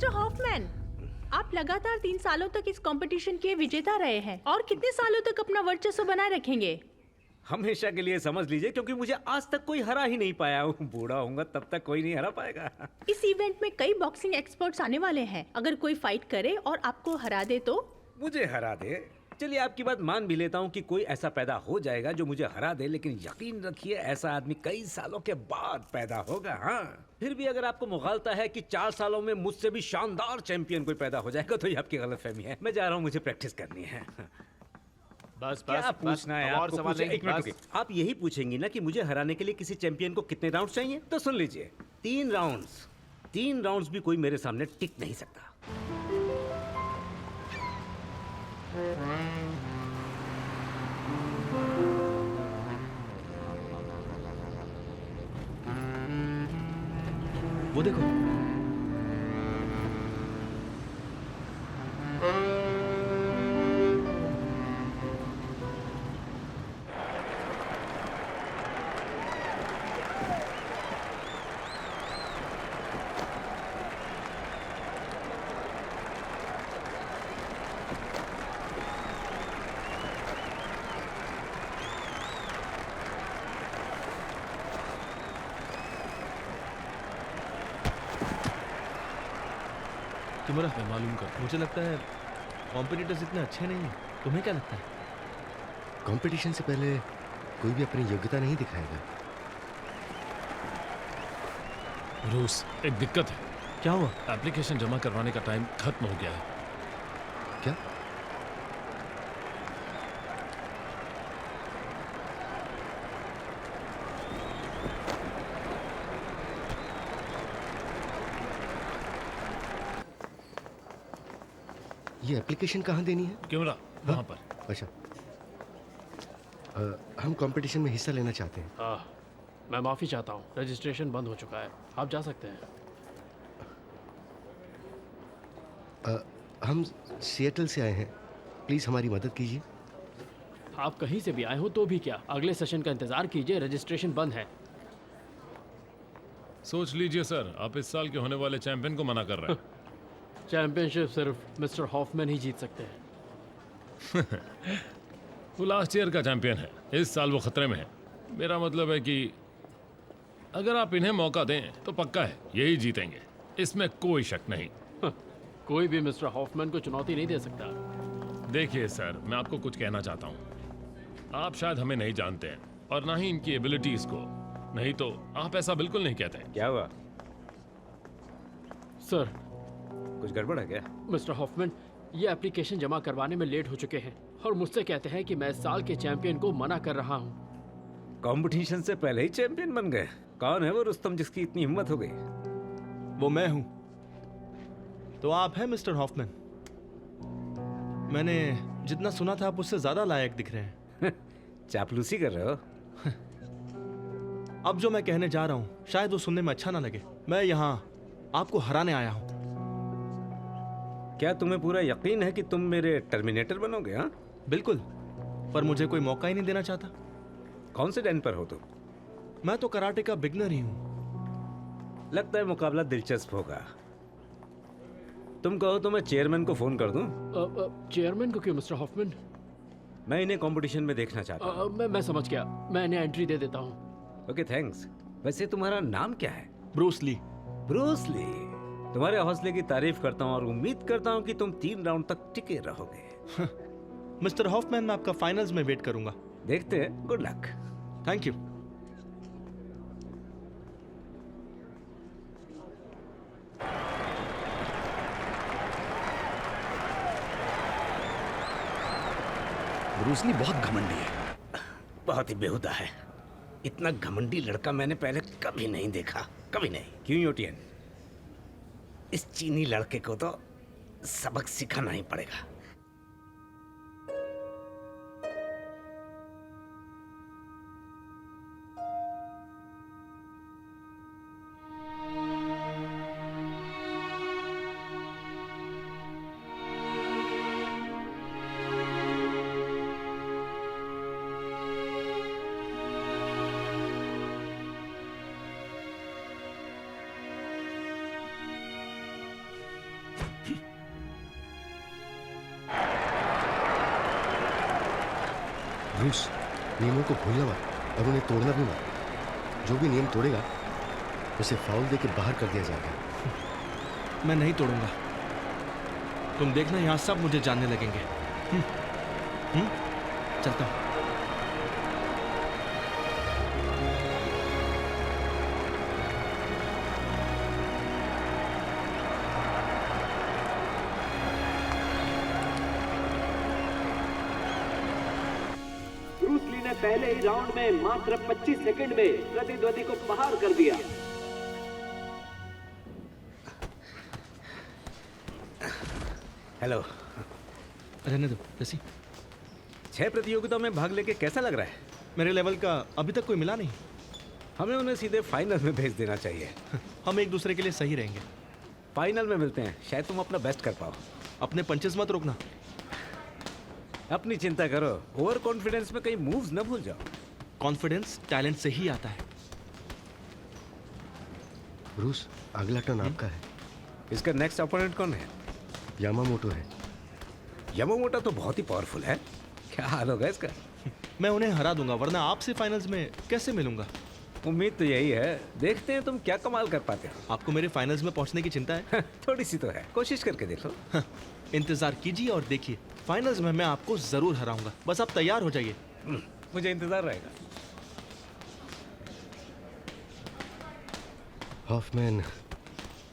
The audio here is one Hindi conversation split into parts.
मिस्टर हॉफमैन, आप लगातार 3 सालों तक इस कंपटीशन के विजेता रहे हैं और कितने सालों तक अपना वर्चस्व बनाए रखेंगे? हमेशा के लिए समझ लीजिए, क्योंकि मुझे आज तक कोई हरा ही नहीं पाया हूँ। बूढ़ा होऊंगा तब तक कोई नहीं हरा पाएगा। इस इवेंट में कई बॉक्सिंग एक्सपर्ट्स आने वाले हैं। अगर कोई फाइट करे और आपको हरा दे तो? मुझे हरा दे? चलिए आपकी बात मान भी लेता हूँ कि कोई ऐसा पैदा हो जाएगा जो मुझे हरा दे, लेकिन यकीन रखिए ऐसा आदमी कई सालों के बाद पैदा होगा। हाँ, फिर भी अगर आपको मुगालता है कि 4 सालों में मुझसे भी शानदार चैंपियन कोई पैदा हो जाएगा, तो ये आपकी गलतफहमी है। मैं जा रहा हूँ, मुझे प्रैक्टिस करनी है। बस क्या पूछना है आपको? सवाल नहीं, एक मिनट रुकिए। आप यही पूछेंगी ना कि मुझे हराने के लिए किसी चैंपियन को कितने राउंड्स चाहिए? तो सुन लीजिए, 3 राउंड्स। 3 राउंड्स भी कोई मेरे सामने टिक नहीं सकता। वो देखो, तुम्हारा मैं मालूम कर। मुझे लगता है कॉम्पिटिटर्स इतने अच्छे नहीं हैं। तुम्हें क्या लगता है? कंपटीशन से पहले कोई भी अपनी योग्यता नहीं दिखाएगा। रूस, एक दिक्कत है। क्या हुआ? एप्लीकेशन जमा करवाने का टाइम खत्म हो गया है। क्या? ये एप्लीकेशन कहाँ देनी है? क्यों रहा वहाँ पर? अच्छा, हम कंपटीशन में हिस्सा लेना चाहते हैं। मैं माफ़ी चाहता हूँ, रजिस्ट्रेशन बंद हो चुका है। आप जा सकते हैं। हम सिएटल से आए हैं, प्लीज़ हमारी मदद कीजिए। आप कहीं से भी आए हो तो भी क्या, अगले सेशन का इंतज़ार कीजिए, रजिस्ट्रेशन बंद है। सोच लीजिए सर, आप इस साल के होने वाले चैंपियन को मना कर रहे हैं। चैंपियनशिप सिर्फ मिस्टर हॉफमैन ही जीत सकते हैं। वो लास्ट ईयर का चैंपियन है, इस साल वो खतरे में है। मेरा मतलब है कि अगर आप इन्हें मौका दें तो पक्का है यही जीतेंगे, इसमें कोई शक नहीं। कोई भी मिस्टर हॉफमैन को चुनौती नहीं दे सकता। देखिए सर, मैं आपको कुछ कहना चाहता हूँ। आप शायद हमें नहीं जानते हैं और ना ही इनकी एबिलिटीज को, नहीं तो आप ऐसा बिल्कुल नहीं कहते। क्या हुआ? सर, कुछ गड़बड़ है क्या? मिस्टर हॉफमैन ये एप्लीकेशन जमा करवाने में लेट हो चुके हैं और मुझसे कहते हैं कि मैं इस साल के चैंपियन को मना कर रहा हूँ। कंपटीशन से पहले ही चैंपियन बन गए? कौन है वो रुस्तम जिसकी इतनी हिम्मत हो गई? वो मैं हूं। तो आप हैं मिस्टर हॉफमैन? मैंने जितना सुना था आप उससे ज्यादा लायक दिख रहे हैं। चापलूसी कर रहे हो? अब जो मैं कहने जा रहा हूं शायद वो सुनने में अच्छा ना लगे। मैं यहाँ आपको हराने आया हूं। क्या तुम्हें पूरा यकीन है कि तुम मेरे टर्मिनेटर बनोगे? हाँ बिल्कुल, पर मुझे कोई मौका ही नहीं देना चाहता। कौन से डैन पर हो तुम? मैं तो कराटे का बिगनर ही हूं। लगता है मुकाबला दिलचस्प होगा। तुम कहो तो मैं चेयरमैन को फोन कर दूं? चेयरमैन को क्यों मिस्टर हॉफमैन? मैं इन्हें कंपटीशन में देखना चाहता हूं। मैं समझ गया, मैं इन्हें एंट्री दे देता हूँ। Okay thanks. वैसे तुम्हारा नाम क्या है? Bruce Lee. Bruce Lee. तुम्हारे हौसले की तारीफ करता हूँ और उम्मीद करता हूँ कि तुम 3 राउंड तक टिके रहोगे। मिस्टर हॉफमैन, मैं आपका फाइनल्स में वेट करूंगा। देखते हैं। Good luck. Thank you. Bruce Lee बहुत घमंडी है। बहुत ही बेहुदा है। इतना घमंडी लड़का मैंने पहले कभी नहीं देखा, कभी नहीं। क्यों योटियन? इस चीनी लड़के को तो सबक सिखाना ही पड़ेगा। ब्रूस, नियमों को भूलना मत और उन्हें तोड़ना भी मत। जो भी नियम तोड़ेगा उसे फाउल दे के बाहर कर दिया जाएगा। मैं नहीं तोड़ूंगा। तुम देखना, यहाँ सब मुझे जानने लगेंगे। चलता हूँ। ब्रूस ली ने पहले ही राउंड में मात्र 25 सेकंड में प्रतिद्वंदी को बाहर कर दिया। हेलो। रहने दो जैसी। 6 प्रतियोगिताओं में भाग लेके कैसा लग रहा है? मेरे लेवल का अभी तक कोई मिला नहीं। हमें उन्हें सीधे फाइनल में भेज देना चाहिए। हम एक दूसरे के लिए सही रहेंगे। फाइनल में मिलते हैं, शायद तुम अपना बेस्ट कर पाओ। अपने पंचेस मत रोकना। अपनी चिंता करो, ओवर कॉन्फिडेंस में कहीं मूव्स न भूल जाओ। कॉन्फिडेंस टैलेंट से ही आता है। ब्रूस, अगला टर्न आपका है। इसका नेक्स्ट ओपोनेंट कौन है? यामामोटो है। यमामोटो तो बहुत ही पावरफुल है। क्या हाल होगा इसका? मैं उन्हें हरा दूंगा, वरना आपसे फाइनल्स में कैसे मिलूंगा? उम्मीद तो यही है। देखते हैं तुम क्या कमाल कर पाते हो। आपको मेरे फाइनल्स में पहुंचने की चिंता है? थोड़ी सी तो है, कोशिश करके देख लो। इंतजार कीजिए और देखिए, फाइनल्स में मैं आपको जरूर हराऊंगा। बस आप तैयार हो जाइए। मुझे इंतजार रहेगा। हॉफमैन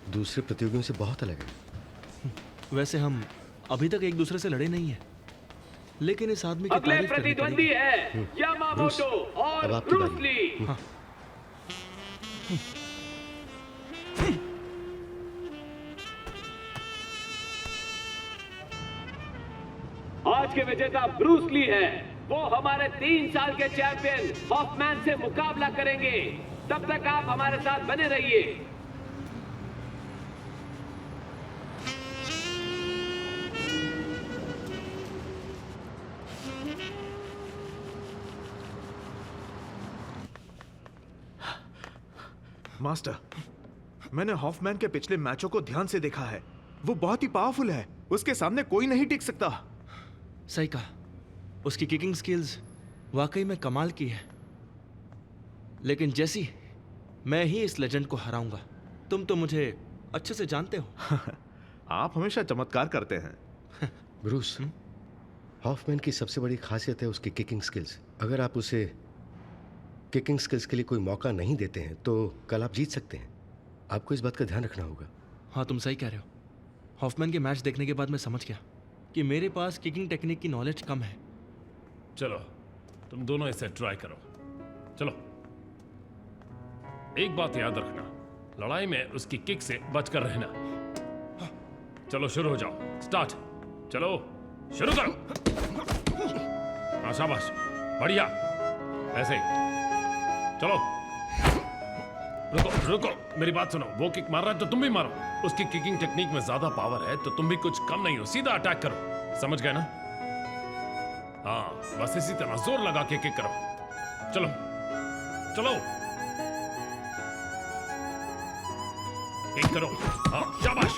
दूसरे प्रतियोगियों से बहुत अलग है। वैसे हम अभी तक एक दूसरे से लड़े नहीं हैं, लेकिन इस आदमी की अगले तारीफ करनी प्रतिद्वंदी पड़ेगी। है यामामोटो अब और आपकी ब्रूस बारी। ली। आज के विजेता ब्रूस ली है। वो हमारे 3 साल के चैंपियन हॉफमैन से मुकाबला करेंगे। तब तक आप हमारे साथ बने रहिए। मास्टर, मैंने हॉफमैन के पिछले मैचों को ध्यान से देखा है। वो बहुत ही पावरफुल है। उसके सामने कोई नहीं टिक सकता। सही कहा। उसकी किकिंग स्किल्स वाकई में कमाल की है। लेकिन जैसी मैं ही इस लेजेंड को हराऊंगा। तुम तो मुझे अच्छे से जानते हो। आप हमेशा चमत्कार करते हैं। ब्रूस, हॉफमैन की सबसे बड़ी खासियत है उसकी किकिंग स्किल्स। अगर आप उसे किकिंग स्किल्स के लिए कोई मौका नहीं देते हैं तो कल आप जीत सकते हैं। आपको इस बात का ध्यान रखना होगा। हाँ, तुम सही कह रहे हो। हॉफमैन के मैच देखने के बाद मैं समझ गया कि मेरे पास किकिंग टेक्निक की नॉलेज कम है। चलो तुम दोनों इसे ट्राई करो। चलो, एक बात याद रखना, लड़ाई में उसकी किक से बचकर रहना। चलो शुरू हो जाओ। स्टार्ट। चलो शुरू करो। हाँ शाबाश, बढ़िया, ऐसे ही। चलो रुको रुको, मेरी बात सुनो। वो किक मार रहा है तो तुम भी मारो। उसकी किकिंग टेक्निक में ज्यादा पावर है तो तुम भी कुछ कम नहीं हो। सीधा अटैक करो, समझ गए ना? हाँ, बस इसी तरह जोर लगा के किक करो। चलो चलो, किक करो। हाँ शाबाश,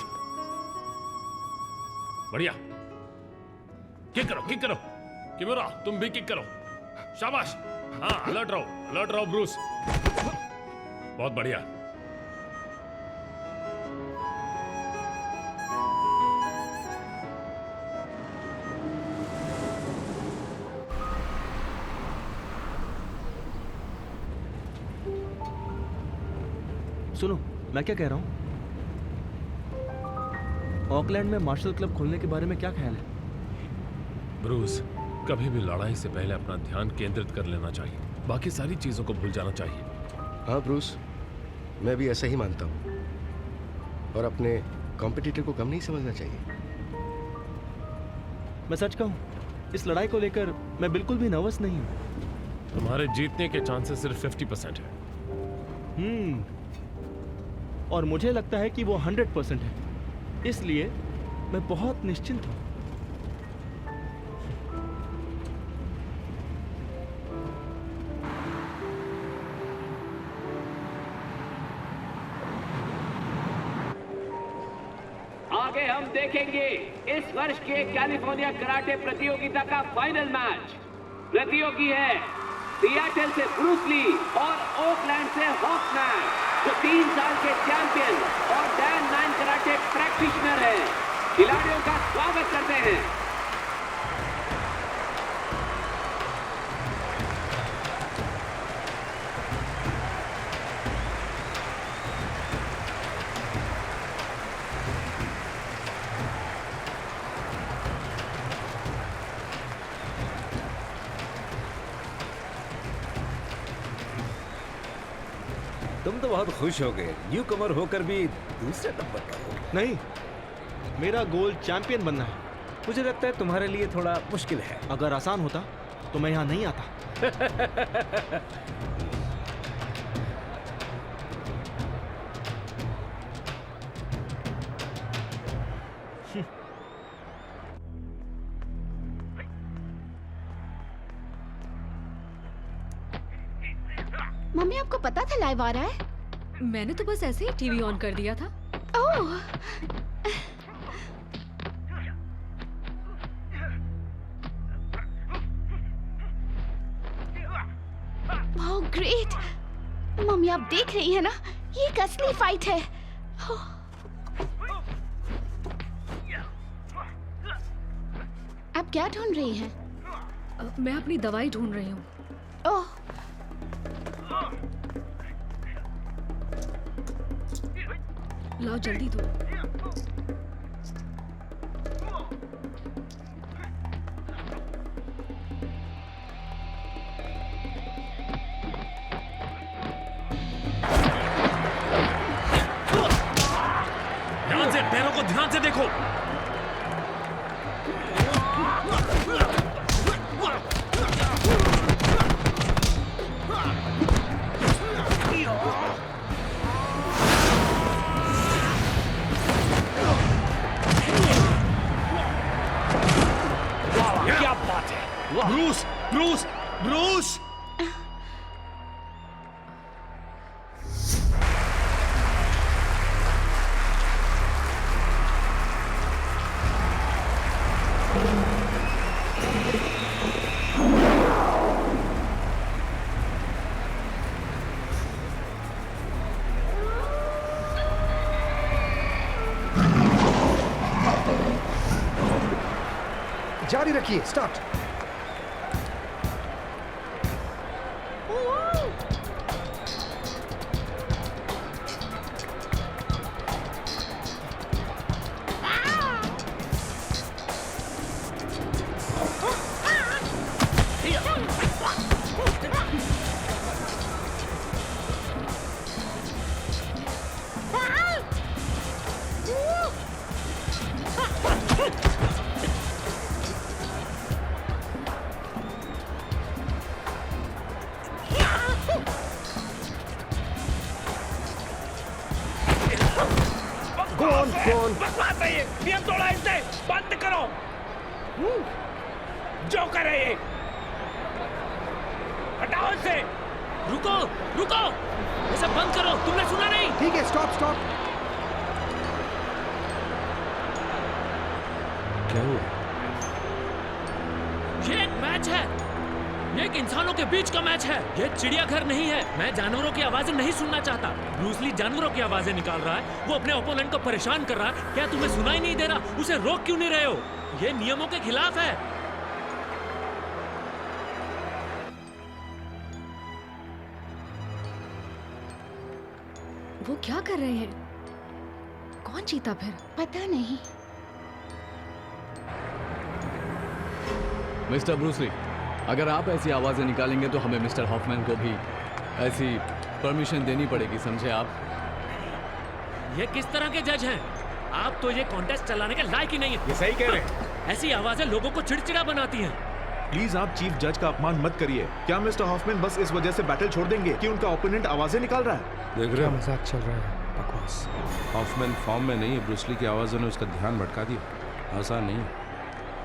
बढ़िया। किक करो, किक करो। किमोरा, तुम भी किक करो। शाबाश। हाँ, अलर्ट रहो ब्रूस। बहुत बढ़िया। सुनो, मैं क्या कह रहा हूँ? ऑकलैंड में मार्शल क्लब खोलने के बारे में क्या ख्याल है? ब्रूस, कभी भी लड़ाई से पहले अपना ध्यान केंद्रित कर लेना चाहिए। बाकी सारी चीजों को भूल जाना चाहिए। हाँ ब्रूस, मैं भी ऐसा ही मानता हूँ। और अपने कॉम्पिटिटर को कम नहीं समझना चाहिए। मैं सच कहूँ, इस लड़ाई को लेकर मैं बिल्कुल भी नर्वस नहीं हूँ। तुम्हारे जीतने के चांसेस सिर्फ 50% है। और मुझे लगता है कि वो 100% है। इसलिए मैं बहुत निश्चिंत हूँ। आगे हम देखेंगे इस वर्ष के कैलिफोर्निया कराटे प्रतियोगिता का फाइनल मैच। प्रतियोगी है सियाटल से ब्रूस ली और ओकलैंड से हॉफमैन, जो 3 साल के चैंपियन और डैन 9 कराटे प्रैक्टिशनर है। खिलाड़ियों का स्वागत करते हैं। तुम तो बहुत खुश हो गए, न्यू कमर होकर भी दूसरे नंबर पर हो। नहीं, मेरा गोल चैंपियन बनना है। मुझे लगता है तुम्हारे लिए थोड़ा मुश्किल है। अगर आसान होता तो मैं यहाँ नहीं आता। मम्मी, आपको पता था लाइव आ रहा है? मैंने तो बस ऐसे ही टीवी ऑन कर दिया था। ओह, वाओ ग्रेट। मम्मी, आप देख रही हैं ना, ये एक असली फाइट है। आप क्या ढूंढ रही हैं? मैं अपनी दवाई ढूंढ रही हूँ। ओह, लाओ जल्दी दो। ध्यान से, पैरों को ध्यान से देखो। क्या बात है? Bruce, Bruce, Bruce! जारी रखिए, स्टार्ट। बकवास है ये, नियम तोड़ा इसने, बंद करो। जो करे ये, हटाओ इसे। रुको, रुको, इसे बंद करो। तुमने सुना नहीं? ठीक है, स्टॉप स्टॉप। क्या हुआ? ये एक मैच है, ये एक इंसानों के बीच का मैच है। ये चिड़ियाघर नहीं है। मैं जानवरों की आवाजें नहीं सुनना चाहता। ब्रूस ली जानवरों की आवाजें निकाल रहा है, वो अपने ओपोनेंट को परेशान कर रहा है। क्या तुम्हें सुनाई नहीं दे रहा? उसे रोक क्यों नहीं रहे हो? ये नियमों के खिलाफ है। वो क्या कर रहे हैं? कौन जीता फिर? पता नहीं। मिस्टर ब्रूस ली, अगर आप ऐसी आवाजें निकालेंगे तो हमें मिस्टर हॉफमैन को भी ऐसी परमिशन देनी पड़ेगी, समझे आप? ये किस तरह के जज हैं? आप तो ये कॉन्टेस्ट चलाने के लायक ही नहीं है। ये सही कह रहे हैं। ऐसी आवाजें लोगों को चिड़चिड़ा बनाती हैं। प्लीज आप चीफ जज का अपमान मत करिए। क्या मिस्टर हॉफमैन बस इस वजह से बैटल छोड़ देंगे कि उनका ओपोनेंट आवाजें निकाल रहा है? देख रहे हो मजाक चल रहा है, बकवास। हॉफमैन फॉर्म में नहीं है, ब्रूस ली की आवाज़ों ने उसका ध्यान भटका दिया। आसान नहीं है।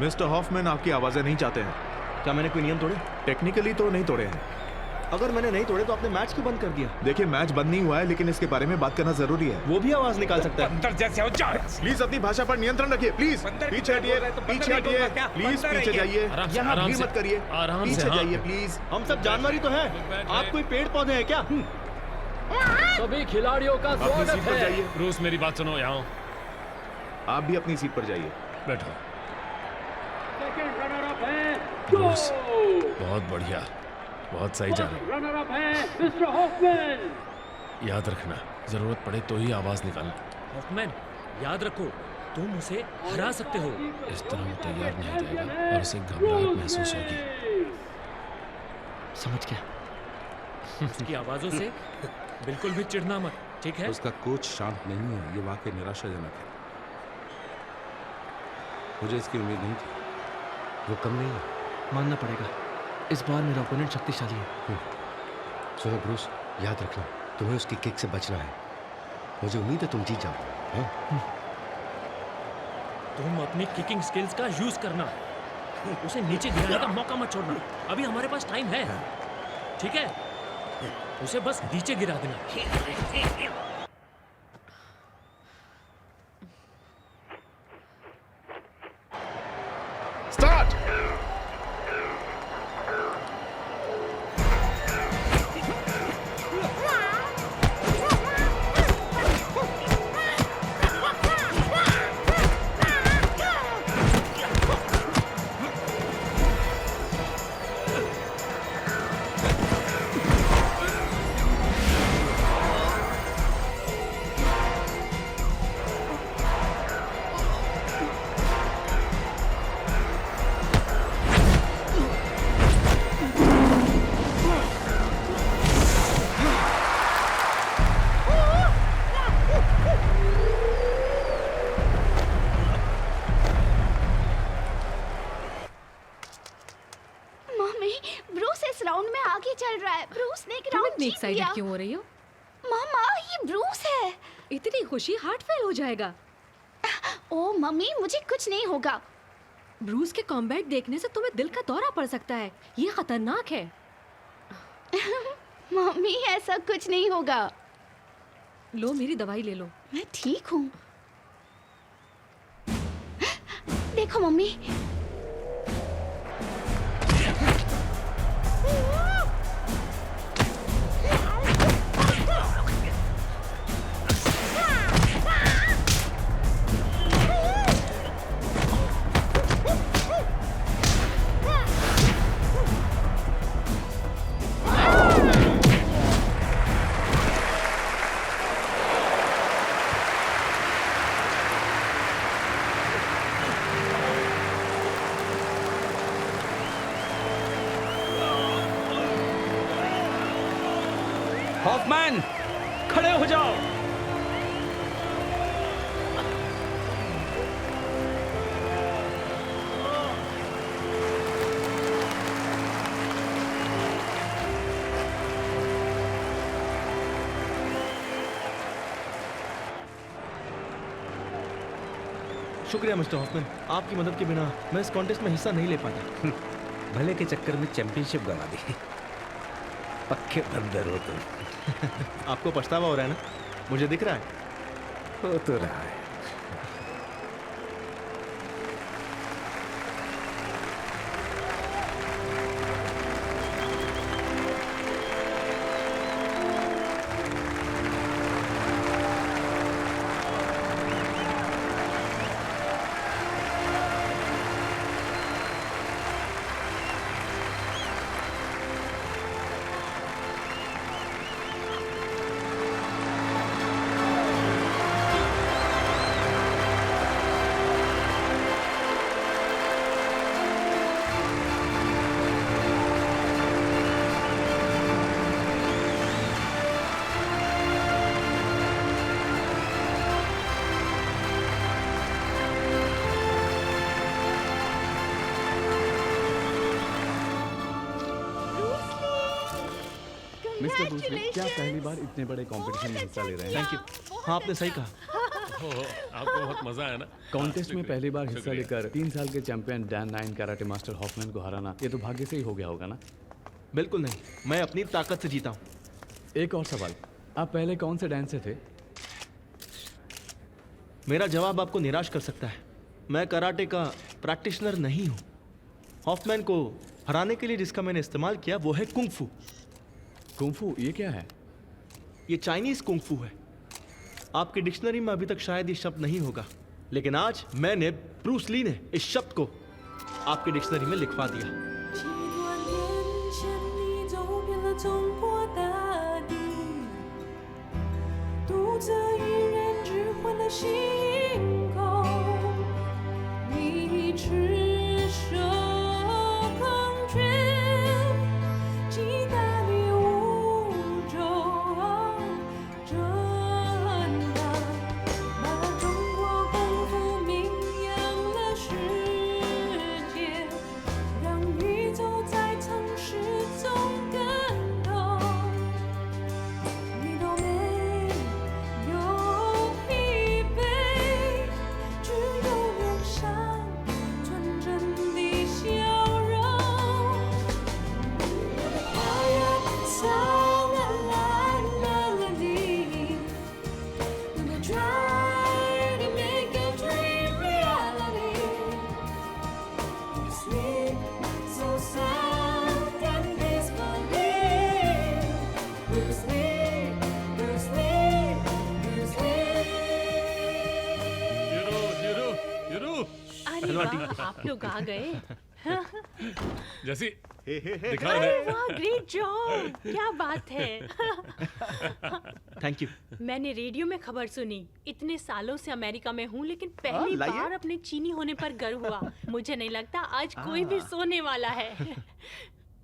मिस्टर हॉफमैन आपकी आवाजें नहीं चाहते हैं। क्या मैंने कोई नियम तोड़े? टेक्निकली तो नहीं तोड़े हैं। अगर मैंने नहीं तोड़े तो आपने मैच क्यों बंद कर दिया? देखिए मैच बंद नहीं हुआ है, लेकिन इसके बारे में बात करना जरूरी है। वो भी आवाज निकाल सकता है। बंदर जैसे हो जाओ। प्लीज अपनी भाषा पर नियंत्रण रखिए, प्लीज। पीछे हटिए, पीछे हटिए, प्लीज पीछे जाइए। यहाँ भीड़ मत करिए, पीछे जाइए प्लीज। हम सब जानवर ही तो हैं। आप कोई पेड़ पौधे हैं क्या? सभी खिलाड़ियों का अपनी स्वागत सीट पर है। जाइए। ब्रूस मेरी बात सुनो, यहाँ आप भी अपनी सीट पर जाइए। बैठो। सेकंड रनर अप है ब्रूस, जो बहुत बढ़िया, बहुत सही जा रहे रनर अप है मिस्टर हॉफमैन। हो। याद रखना, जरूरत पड़े तो ही आवाज निकालना। हॉफमैन, याद रखो तुम उसे हरा सकते हो। इस तरह वो तैयार नहीं जाएगा और उसे घबराहट महसूस होगी। समझ गया। उसकी आवाजों से बिल्कुल भी चिढ़ना मत, ठीक है? उसका कोच शांत नहीं है, ये वाकई निराशाजनक है। मुझे इसकी उम्मीद नहीं थी। वो कम नहीं है। मानना पड़ेगा, इस बार मेरा ओपोनेंट शक्तिशाली है। सुनो ब्रूस, याद रखना तुम्हें उसकी किक से बचना है। मुझे उम्मीद है तुम जीत जाओ। हाँ? तुम अपनी किकिंग स्किल्स का यूज करना, उसे नीचे गिराने का मौका मत छोड़ना। अभी हमारे पास टाइम है, ठीक है? उसे बस नीचे गिरा देना। स्टार्ट। मम्मी, ब्रूस इस राउंड में आगे चल रहा है। ब्रूस ने एक तुम राउंड इतनी जीत एक्साइटेड लिया। क्यों हो रही हो? मामा, ये ब्रूस है। इतनी खुशी हार्ट फेल हो जाएगा। ओ मम्मी, मुझे कुछ नहीं होगा। ब्रूस के कॉम्बैट देखने से तुम्हें दिल का दौरा पड़ सकता है। ये खतरनाक है। मम्मी, ऐसा कुछ नहीं होगा। लो, मेरी दवाई ले लो। मैं ठीक हूँ। देखो मम्मी, हॉफमैन, खड़े हो जाओ। शुक्रिया मिस्टर हॉफमैन, आपकी मदद के बिना मैं इस कॉन्टेस्ट में हिस्सा नहीं ले पाता। भले के चक्कर में चैंपियनशिप गवा दी। पक्के बंदर हो तुम। आपको पछतावा हो रहा है ना? मुझे दिख रहा है। हो तो रहा है। मिस्टर ब्रूसली, क्या पहली बार इतने बड़े कंपटीशन में हिस्सा ले रहे हैं? Thank you. हाँ, आपने सही कहा। आपको बहुत मजा आया ना? कॉन्टेस्ट में पहली बार हिस्सा लेकर 3 साल के champion dan 9 karate master Hoffman को हराना, ये तो भाग्य से ही हो गया होगा ना? बिल्कुल नहीं, मैं अपनी ताकत से जीता हूँ। एक और सवाल, आप पहले कौन से डांस से थे? मेरा जवाब आपको निराश कर सकता है। मैं कराटे का प्रैक्टिशनर नहीं हूँ। हॉफमैन को हराने के लिए जिसका मैंने इस्तेमाल किया वो है कुंग-फू। कुंग-फू ये क्या है? ये चाइनीज कुंग-फू है। आपकी डिक्शनरी में अभी तक शायद ये शब्द नहीं होगा, लेकिन आज मैंने, ब्रूस ली ने इस शब्द को आपकी डिक्शनरी में लिखवा दिया। 几多年前，你走遍了中国大地，独自一人只换了星空，你赤手空拳，击打你无中震荡，把中国功夫名扬了世界，让宇宙在城市中感动。你都没有疲惫，只有脸上纯真的笑容。I am so melody, gonna try to make your dream reality. You sleep so sound and peacefully. Bruce Lee, Bruce Lee, Bruce Lee. यूरू अरे वाह, आप लोग आ गए। जैसी दिखा अरे इन्हें। वाह, ग्रेट जॉब, क्या बात है। Thank you. मैंने रेडियो में खबर सुनी। इतने सालों से अमेरिका में हूँ, लेकिन पहली बार अपने चीनी होने पर गर्व हुआ। मुझे नहीं लगता आज कोई भी सोने वाला है।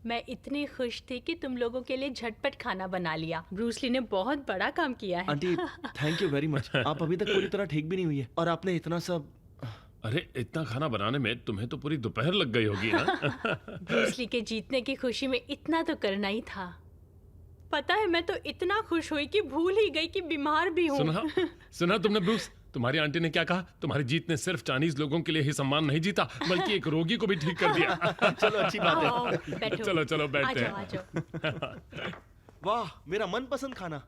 मैं इतनी खुश थी कि तुम लोगों के लिए झटपट खाना बना लिया। ब्रूस ली ने बहुत बड़ा काम किया है। Aunty, thank you very much. आप अभी तक पूरी तरह ठीक भी नहीं हुई है और आपने इतना सब। अरे इतना खाना बनाने में तुम्हें तो पूरी दोपहर लग गई होगी ना? ब्रूस ली के जीतने की खुशी में इतना तो करना ही था। पता है, मैं तो इतना खुश हुई कि भूल ही गई कि बीमार भी हूँ। सुना तुमने ब्रूस? तुम्हारी आंटी ने क्या कहा? तुम्हारी जीत ने सिर्फ चाइनीज लोगों के लिए ही सम्मान नहीं जीता, बल्कि एक रोगी को भी ठीक कर दिया। चलो अच्छी बात आओ, है। बैठो। चलो चलो आ बैठते जाओ, आ हैं। जाओ। वाह, मेरा मनपसंद खाना।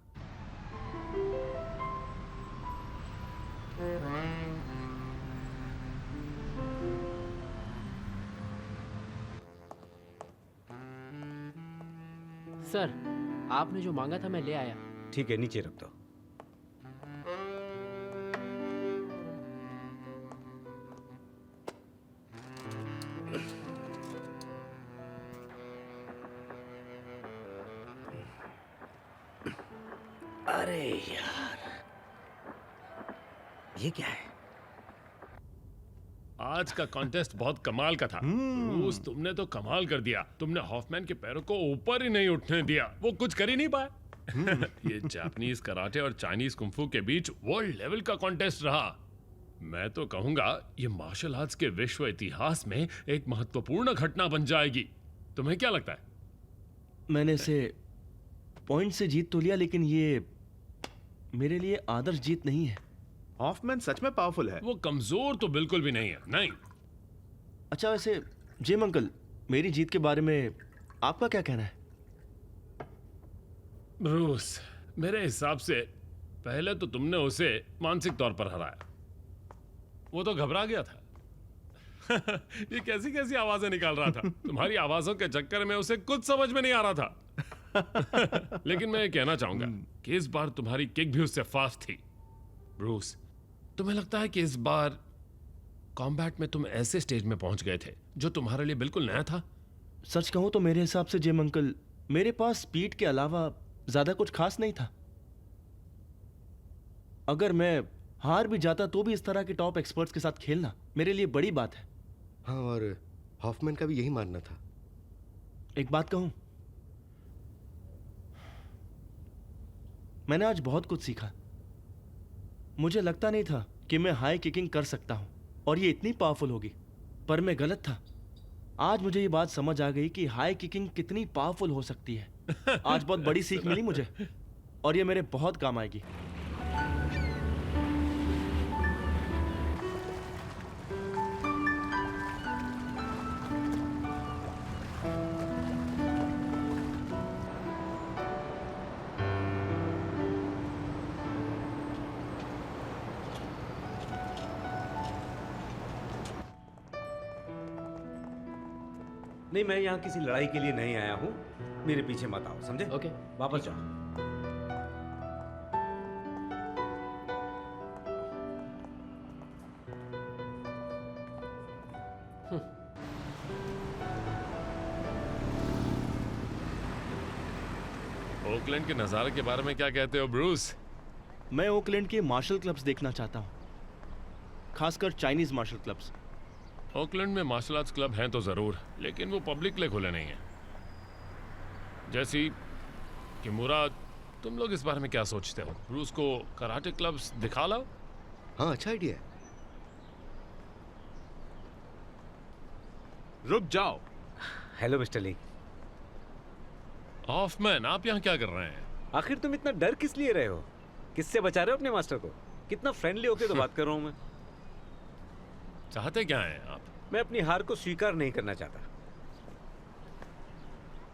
सर, आपने जो मांगा था मैं ले आया। ठीक है, नीचे रख दो। अरे यार, ये क्या है? आज का कॉन्टेस्ट बहुत कमाल का था। ब्रूस, तुमने तो कमाल कर दिया। तुमने हॉफमैन के पैरों को ऊपर ही नहीं उठने दिया। वो कुछ कर ही नहीं पाए। ये जापानीज कराटे और चाइनीज कुंफू के बीच वर्ल्ड लेवल का कॉन्टेस्ट रहा। मैं तो कहूंगा ये मार्शल आर्ट्स के विश्व इतिहास में एक महत्वपूर्ण घटना बन जाएगी। तुम्हें क्या लगता है? मैंने इसे पॉइंट से जीत तो लिया, लेकिन ये मेरे लिए आदर्श जीत नहीं है। हॉफमैन सच में पावरफुल है। वो कमजोर तो बिल्कुल भी नहीं है। नहीं। अच्छा, वैसे जिम अंकल, मेरी जीत के बारे में आपका क्या कहना है? ब्रूस, मेरे हिसाब से पहले तो तुमने उसे मानसिक तौर पर हराया। वो तो घबरा गया था। ये कैसी कैसी आवाजें निकाल रहा था। तुम्हारी आवाजों के चक्कर में उसे कुछ समझ में नहीं आ रहा था। लेकिन मैं ये कहना चाहूंगा कि इस बार तुम्हारी किक भी उससे फास्ट थी। ब्रूस, तुम्हें लगता है कि इस बार कॉम्बैट में तुम ऐसे स्टेज में पहुंच गए थे जो तुम्हारे लिए बिल्कुल नया था? सच कहूं तो मेरे हिसाब से जिम अंकल, मेरे पास स्पीड के अलावा ज्यादा कुछ खास नहीं था। अगर मैं हार भी जाता तो भी इस तरह के टॉप एक्सपर्ट्स के साथ खेलना मेरे लिए बड़ी बात है। हाँ, और हॉफमैन का भी यही मानना था। एक बात कहूं, मैंने आज बहुत कुछ सीखा। मुझे लगता नहीं था कि मैं हाई किकिंग कर सकता हूं और ये इतनी पावरफुल होगी, पर मैं गलत था। आज मुझे ये बात समझ आ गई कि हाई किकिंग कितनी पावरफुल हो सकती है। आज बहुत बड़ी सीख मिली मुझे और ये मेरे बहुत काम आएगी। नहीं, मैं यहाँ किसी लड़ाई के लिए नहीं आया हूँ। मेरे पीछे मत आओ, समझे? ओके, वापस जाओ। ओकलैंड के नज़ारे के बारे में क्या कहते हो ब्रूस? मैं ओकलैंड के मार्शल क्लब्स देखना चाहता हूँ, खासकर चाइनीज मार्शल क्लब्स। ओकलैंड में मार्शल आर्ट्स क्लब हैं तो ज़रूर, लेकिन वो पब्लिक लिए खुले नहीं हैं। जैसी कि मुराद, तुम लोग इस बारे में क्या सोचते हो? ब्रूस को कराटे क्लब्स दिखा लाओ। हाँ, अच्छा आइडिया है। रुक जाओ। हेलो मिस्टर ली। हॉफमैन, आप यहाँ क्या कर रहे हैं? आखिर तुम इतना डर किस लिए रहे हो? किससे बचा रहे हो अपने मास्टर को? कितना फ्रेंडली होके तो बात कर रहा हूँ मैं। चाहते क्या हैं आप? मैं अपनी हार को स्वीकार नहीं करना चाहता।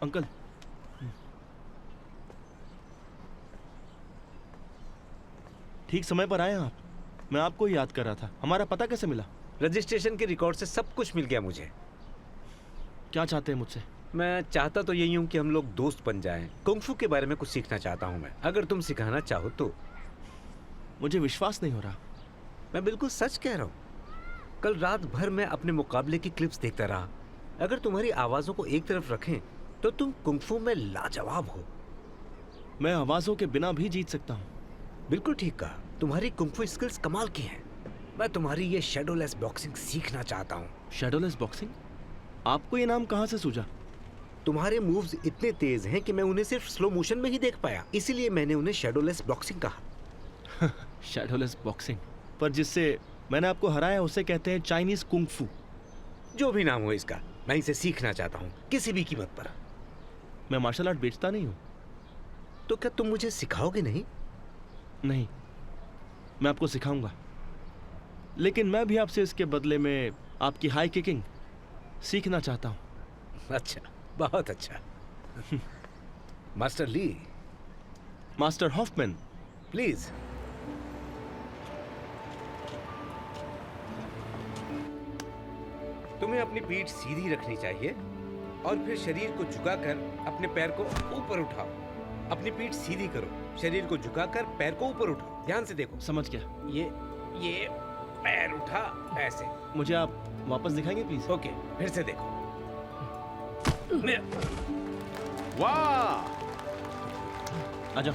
अंकल, ठीक समय पर आए आप। मैं आपको ही याद कर रहा था। हमारा पता कैसे मिला? रजिस्ट्रेशन के रिकॉर्ड से सब कुछ मिल गया मुझे। क्या चाहते हैं मुझसे? मैं चाहता तो यही हूँ कि हम लोग दोस्त बन जाएं। कुंग-फू के बारे में कुछ सीखना चाहता हूँ मैं। अगर तुम सिखाना चाहो तो। मुझे विश्वास नहीं हो रहा। मैं बिल्कुल सच कह रहा हूँ। कल रात भर मैं अपने मुकाबले की क्लिप्स देखता रहा। अगर तुम्हारी आवाजों को एक तरफ रखें तो तुम कुंग-फू में लाजवाब हो। मैं आवाजों के बिना भी जीत सकता हूँ। बिल्कुल ठीक कहा। तुम्हारी कुंग-फू स्किल्स कमाल की हैं। मैं तुम्हारी ये शैडोलेस बॉक्सिंग सीखना चाहता हूँ। शैडोलेस बॉक्सिंग? आपको ये नाम कहाँ से सूझा? तुम्हारे मूव्स इतने तेज हैं कि मैं उन्हें सिर्फ स्लो मोशन में ही देख पाया, इसीलिए मैंने उन्हें शैडोलेस बॉक्सिंग कहा। शैडोलेस बॉक्सिंग? पर जिससे मैंने आपको हराया उसे कहते हैं चाइनीज कुंग-फू। जो भी नाम हो इसका, मैं इसे सीखना चाहता हूँ, किसी भी कीमत पर। मैं मार्शल आर्ट बेचता नहीं हूँ। तो क्या तुम मुझे सिखाओगे नहीं? नहीं, मैं आपको सिखाऊंगा, लेकिन मैं भी आपसे इसके बदले में आपकी हाई किकिंग सीखना चाहता हूँ। अच्छा, बहुत अच्छा। Master Lee. Master Hoffman, please. तुम्हें अपनी पीठ सीधी रखनी चाहिए और फिर शरीर को झुकाकर अपने पैर को ऊपर उठाओ। अपनी पीठ सीधी करो, शरीर को झुकाकर पैर को ऊपर उठाओ। ध्यान से देखो। समझ गया। ये पैर उठा ऐसे। मुझे आप वापस दिखाएंगे प्लीज? ओके, फिर से देखो। वाह! आ जाओ।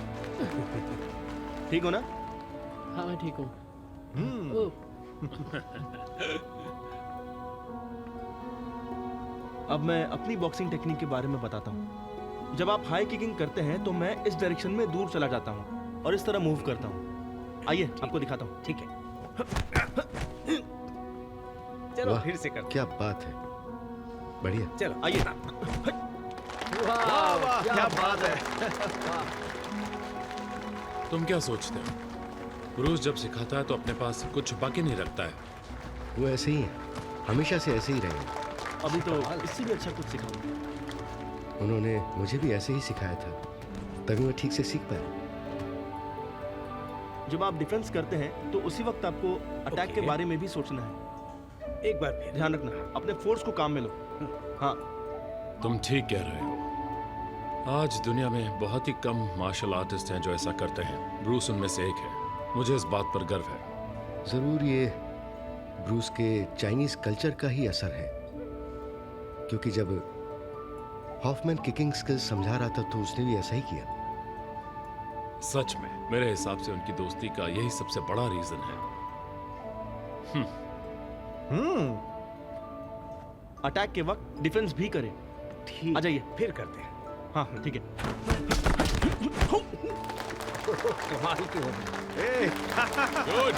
ठीक हो ना? हाँ, मैं ठीक हूँ। अब मैं अपनी बॉक्सिंग टेक्निक के बारे में बताता हूँ। जब आप हाई किकिंग करते हैं तो मैं इस डायरेक्शन में दूर चला जाता हूँ और इस तरह मूव करता हूँ। आइए आपको दिखाता हूँ। ठीक है। चलो फिर से करते। क्या बात है, बढ़िया। चलो आइए। वाह वाह, क्या बात है। तुम क्या सोचते हो? ब्रूस जब सिखाता है तो अपने पास कुछ छुपा के नहीं रखता है। वो ऐसे ही है, हमेशा से ऐसे ही रहे। अभी तो इससे भी अच्छा कुछ सिखाऊंगा। उन्होंने मुझे भी ऐसे ही सिखाया था, तभी मैं ठीक से सीख पाया। जब आप डिफेंस करते हैं तो उसी वक्त आपको अटैक के बारे में भी सोचना है। एक बार फिर ध्यान रखना, अपने फोर्स को काम में लो। हाँ, तुम ठीक कह रहे हो। आज दुनिया में बहुत ही कम मार्शल आर्टिस्ट हैं जो ऐसा करते हैं। ब्रूस उनमें से एक है। मुझे इस बात पर गर्व है। जरूर ये ब्रूस के चाइनीज कल्चर का ही असर है, क्योंकि जब हॉफमैन किकिंग स्किल्स समझा रहा था तो उसने भी ऐसा ही किया। सच में मेरे हिसाब से उनकी दोस्ती का यही सबसे बड़ा रीजन है। अटैक के वक्त डिफेंस भी करें। ठीक, आ जाइए। फिर करते हैं। हाँ ठीक है। कमाल की हो। गुड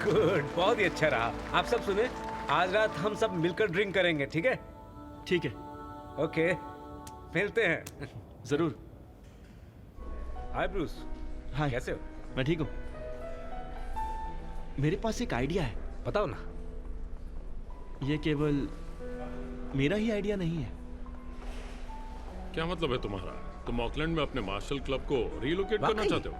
गुड, बहुत ही अच्छा रहा। आप सब सुने, आज रात हम सब मिलकर ड्रिंक करेंगे, ठीक है? ठीक है। ओके, मिलते हैं। जरूर। हाय ब्रूस। हाय। कैसे हो? मैं ठीक हूँ। मेरे पास एक आइडिया है। बताओ ना। ये केवल मेरा ही आइडिया नहीं है। क्या मतलब है तुम्हारा? तुम ऑकलैंड में अपने मार्शल क्लब को रीलोकेट करना चाहते हो?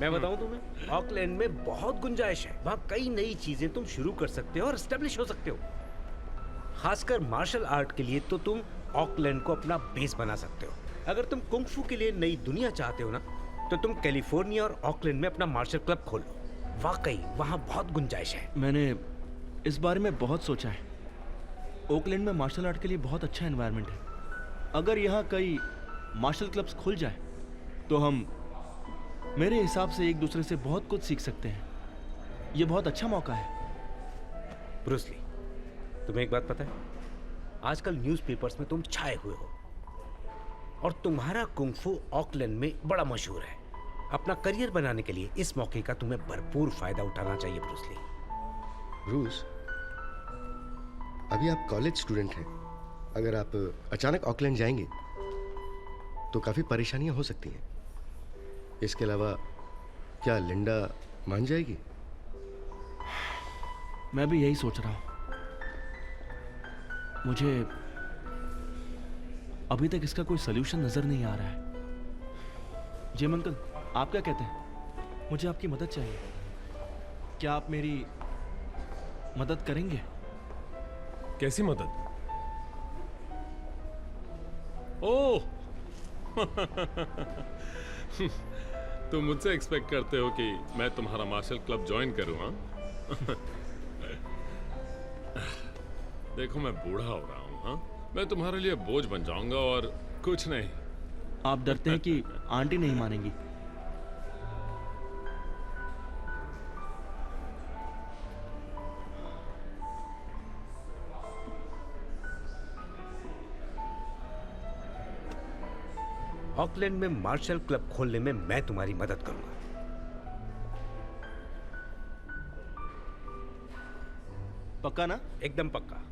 मैं बताऊं तुम्हें, ऑकलैंड में बहुत गुंजाइश है। वहाँ कई नई चीजें तुम शुरू कर सकते हो और एस्टेब्लिश हो सकते हो। खासकर मार्शल आर्ट के लिए तो तुम ऑकलैंड को अपना बेस बना सकते हो। अगर तुम कुंग-फू के लिए नई दुनिया चाहते हो ना, तो तुम कैलिफोर्निया और ऑकलैंड में अपना मार्शल क्लब खोलो। वाकई वहाँ बहुत गुंजाइश है। मैंने इस बारे में बहुत सोचा है। ओकलैंड में मार्शल आर्ट के लिए बहुत अच्छा एनवायरनमेंट है। अगर यहाँ कई मार्शल क्लब्स खुल जाए तो हम मेरे हिसाब से एक दूसरे से बहुत कुछ सीख सकते हैं। ये बहुत अच्छा मौका है। ब्रूस ली, तुम्हें एक बात पता है? आजकल न्यूज़पेपर्स में तुम छाए हुए हो और तुम्हारा कुंग-फू ऑकलैंड में बड़ा मशहूर है। अपना करियर बनाने के लिए इस मौके का तुम्हें भरपूर फायदा उठाना चाहिए ब्रूस ली। ब्रूस, अभी आप कॉलेज स्टूडेंट हैं। अगर आप अचानक ऑकलैंड जाएंगे तो काफ़ी परेशानियां हो सकती हैं। इसके अलावा क्या लिंडा मान जाएगी? मैं भी यही सोच रहा हूँ। मुझे अभी तक इसका कोई सलूशन नजर नहीं आ रहा है। जिम अंकल, आप क्या कहते हैं? मुझे आपकी मदद चाहिए। क्या आप मेरी मदद करेंगे? कैसी मदद? ओह तुम मुझसे एक्सपेक्ट करते हो कि मैं तुम्हारा मार्शल क्लब ज्वाइन करूं? हाँ? देखो, मैं बूढ़ा हो रहा हूं। हाँ? मैं तुम्हारे लिए बोझ बन जाऊंगा और कुछ नहीं। आप डरते हैं कि आंटी नहीं मानेंगी? ऑकलैंड में मार्शल क्लब खोलने में मैं तुम्हारी मदद करूंगा। पक्का ना? एकदम पक्का।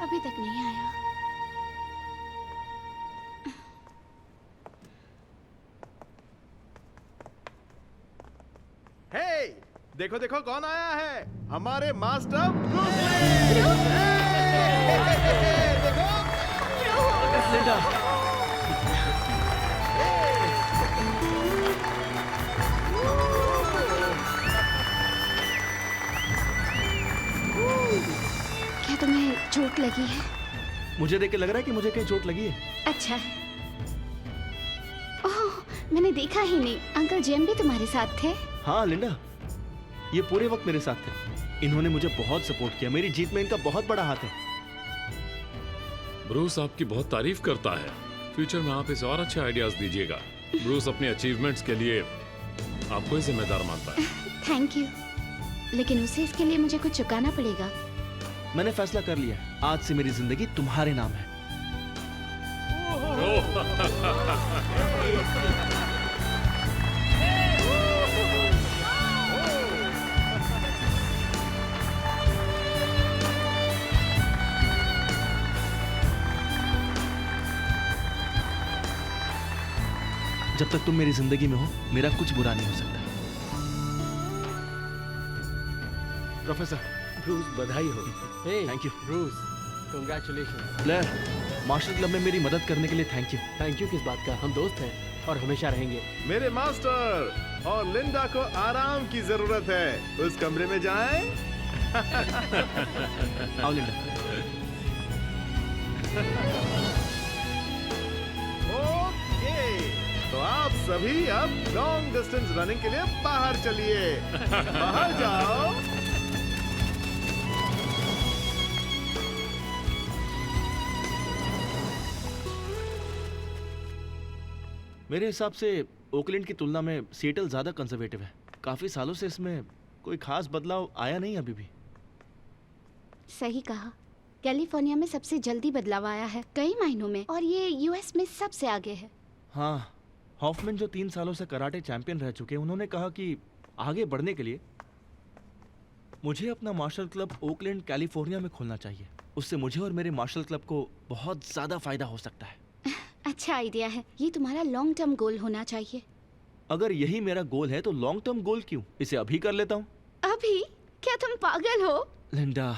अभी तक नहीं आया। हे, देखो देखो कौन आया है, हमारे मास्टर ब्रूस ली। देखो क्या तुम्हें चोट लगी है? मुझे देख के लग रहा है कि मुझे कहीं चोट लगी है। अच्छा। ओह, मैंने देखा ही नहीं। अंकल जेम भी तुम्हारे साथ थे? हाँ लिंडा, ये पूरे वक्त मेरे साथ थे। इन्होंने मुझे बहुत सपोर्ट किया। मेरी जीत में इनका बहुत बड़ा हाथ है। ब्रूस आपकी बहुत तारीफ करता है। फ्यूचर में आप इसे और अच्छे आइडियाज दीजिएगा। ब्रूस अपने अचीवमेंट्स के लिए आपको ही जिम्मेदार मानता है। थैंक यू, लेकिन उसे इसके लिए मुझे कुछ चुकाना पड़ेगा। मैंने फैसला कर लिया, आज से मेरी जिंदगी तुम्हारे नाम है। जब तक तुम मेरी जिंदगी में हो मेरा कुछ बुरा नहीं हो सकता। प्रोफेसर ब्रूस, बधाई हो। Thank you. Bruce, congratulations. Blair, martial club में मेरी मदद करने के लिए थैंक यू। थैंक यू किस बात का, हम दोस्त हैं और हमेशा रहेंगे। मेरे मास्टर और लिंडा को आराम की जरूरत है, उस कमरे में जाएं। आओ लिंडा। ओके, तो आप सभी अब लॉन्ग डिस्टेंस रनिंग के लिए बाहर चलिए। बाहर जाओ। मेरे हिसाब से ओकलैंड की तुलना में सिएटल ज्यादा कंजर्वेटिव है। काफी सालों से इसमें कोई खास बदलाव आया नहीं अभी भी। सही कहा, कैलिफोर्निया में सबसे जल्दी बदलाव आया है कई महीनों में, और ये यूएस में सबसे आगे है। हाँ, हॉफमैन जो 3 सालों से कराटे चैंपियन रह चुके हैं, उन्होंने कहा कि आगे बढ़ने के लिए मुझे अपना मार्शल क्लब ओकलैंड कैलिफोर्निया में खोलना चाहिए। उससे मुझे और मेरे मार्शल क्लब को बहुत ज्यादा फायदा हो सकता है। अच्छा आइडिया है, ये तुम्हारा लॉन्ग टर्म गोल होना चाहिए। अगर यही मेरा गोल है तो लॉन्ग टर्म गोल क्यों, इसे अभी कर लेता हूँ। अभी? क्या तुम पागल हो? लिंडा,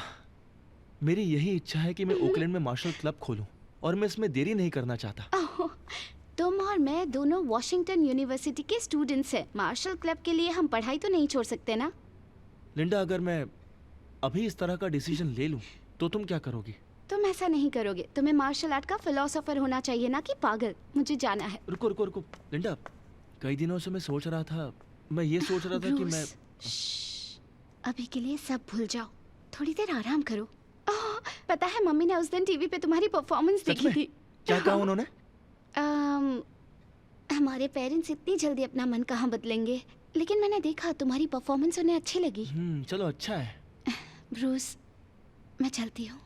मेरी यही इच्छा है कि मैं ओकलैंड में मार्शल क्लब खोलूं और मैं इसमें देरी नहीं करना चाहता। तुम और मैं दोनों वॉशिंगटन यूनिवर्सिटी के स्टूडेंट्स हैं। मार्शल क्लब के लिए हम पढ़ाई तो नहीं छोड़ सकते ना। लिंडा, अगर मैं अभी इस तरह का डिसीजन ले लूं तो तुम क्या करोगी? तुम ऐसा नहीं करोगे। तुम्हें मार्शल आर्ट का फिलोसोफर होना चाहिए, ना कि पागल। मुझे जाना है। रुको रुको रुको लिंडा, कई दिनों से मैं सोच रहा था कि मैं अभी के लिए सब भूल जाओ, थोड़ी देर आराम करो। पता है मम्मी ने उस दिन टीवी पे तुम्हारी परफॉर्मेंस देखी थी। क्या कहा उन्होंने? हमारे पेरेंट्स इतनी जल्दी अपना मन कहाँ बदलेंगे, लेकिन मैंने देखा तुम्हारी परफॉर्मेंस उन्हें अच्छी लगी। चलो अच्छा है। ब्रूस, मैं चलती हूँ।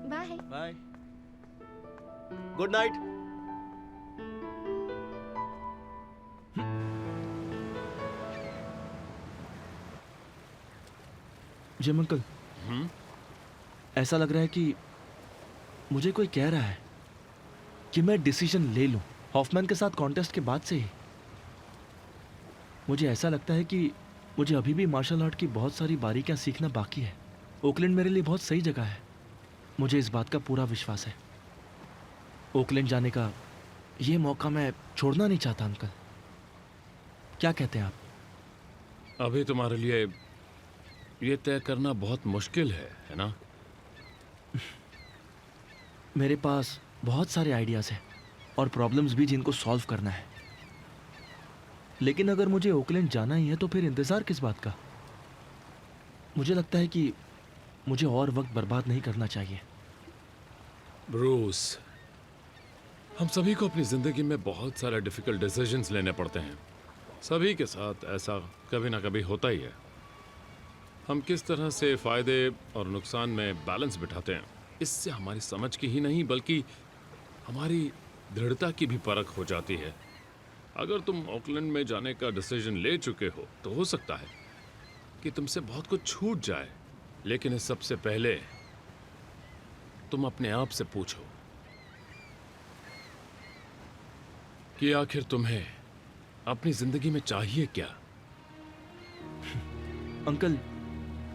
Bye bye, good night. Jim uncle, ऐसा लग रहा है कि मुझे कोई कह रहा है कि मैं डिसीजन ले लूं हॉफमैन के साथ कॉन्टेस्ट के बाद से ही। मुझे ऐसा लगता है कि मुझे अभी भी मार्शल आर्ट की बहुत सारी बारीकियां सीखना बाकी है। ओकलैंड मेरे लिए बहुत सही जगह है, मुझे इस बात का पूरा विश्वास है। ओकलैंड जाने का ये मौका मैं छोड़ना नहीं चाहता अंकल। क्या कहते हैं आप? अभी तुम्हारे लिए ये तय करना बहुत मुश्किल है ना? मेरे पास बहुत सारे आइडियाज़ हैं और प्रॉब्लम्स भी जिनको सॉल्व करना है, लेकिन अगर मुझे ओकलैंड जाना ही है तो फिर इंतज़ार किस बात का? मुझे लगता है कि मुझे और वक्त बर्बाद नहीं करना चाहिए। ब्रूस, हम सभी को अपनी ज़िंदगी में बहुत सारे डिफ़िकल्ट डिसीजंस लेने पड़ते हैं। सभी के साथ ऐसा कभी ना कभी होता ही है। हम किस तरह से फ़ायदे और नुकसान में बैलेंस बिठाते हैं, इससे हमारी समझ की ही नहीं बल्कि हमारी दृढ़ता की भी परख हो जाती है। अगर तुम ऑकलैंड में जाने का डिसीजन ले चुके हो तो हो सकता है कि तुमसे बहुत कुछ छूट जाए, लेकिन इस सबसे पहले तुम अपने आप से पूछो कि आखिर तुम्हें अपनी जिंदगी में चाहिए क्या? अंकल,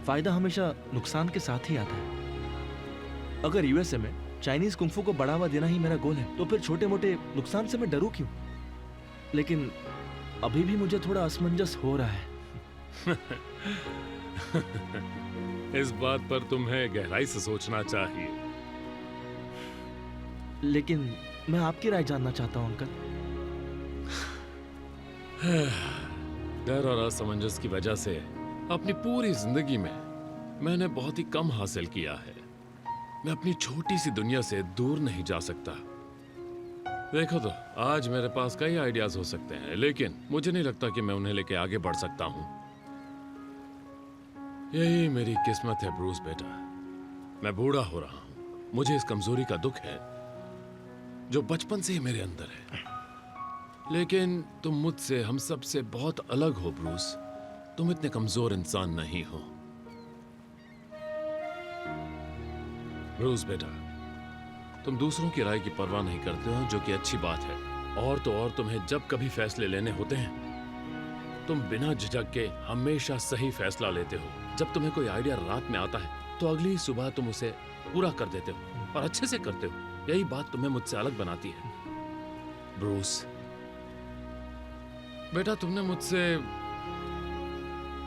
फायदा हमेशा नुकसान के साथ ही आता है। अगर यूएसए में चाइनीज कुंफू को बढ़ावा देना ही मेरा गोल है तो फिर छोटे मोटे नुकसान से मैं डरूं क्यों? लेकिन अभी भी मुझे थोड़ा असमंजस हो रहा है। इस बात पर तुम्हें गहराई से सोचना चाहिए। लेकिन मैं आपकी राय जानना चाहता हूं अंकल। डर और असमंजस की वजह से अपनी पूरी जिंदगी में मैंने बहुत ही कम हासिल किया है। मैं अपनी छोटी सी दुनिया से दूर नहीं जा सकता। देखो तो, आज मेरे पास कई आइडियाज हो सकते हैं, लेकिन मुझे नहीं लगता कि मैं उन्हें लेके आगे बढ़ सकता हूं। यही मेरी किस्मत है ब्रूस बेटा। मैं बूढ़ा हो रहा हूं। मुझे इस कमजोरी का दुख है जो बचपन से ही मेरे अंदर है। लेकिन तुम मुझसे, हम सब से बहुत अलग हो ब्रूस। तुम इतने कमजोर इंसान नहीं हो। ब्रूस बेटा, तुम दूसरों की राय की परवाह नहीं करते हो, जो कि अच्छी बात है। और तो और तुम्हें जब कभी फैसले लेने होते हैं, तुम बिना झिझक के हमेशा सही फैसला लेते हो। जब तुम्हें कोई आइडिया रात में आता है तो अगली ही सुबह तुम उसे पूरा कर देते हो, और अच्छे से करते हो। यही बात तुम्हें मुझसे अलग बनाती है ब्रूस बेटा। तुमने मुझसे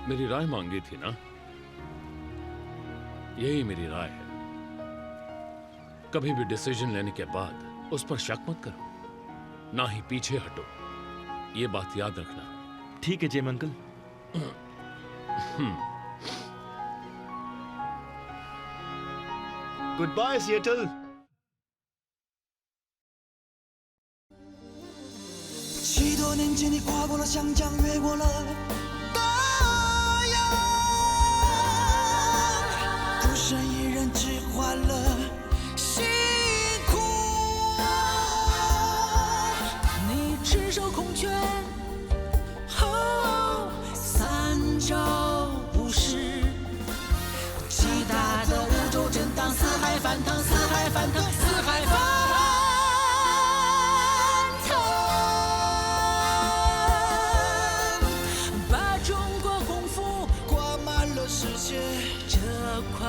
मेरी राय मांगी थी ना? यही मेरी राय है। कभी भी डिसीजन लेने के बाद उस पर शक मत करो, ना ही पीछे हटो। ये बात याद रखना। ठीक है जेम अंकल। Good bye सिएटल।许多年前，你跨过了湘江，越过了大洋，孤身一人，只换了辛苦。你赤手空拳，三招不实，极大的宇宙震荡，四海翻腾，四海翻腾，四海翻腾。世界这块。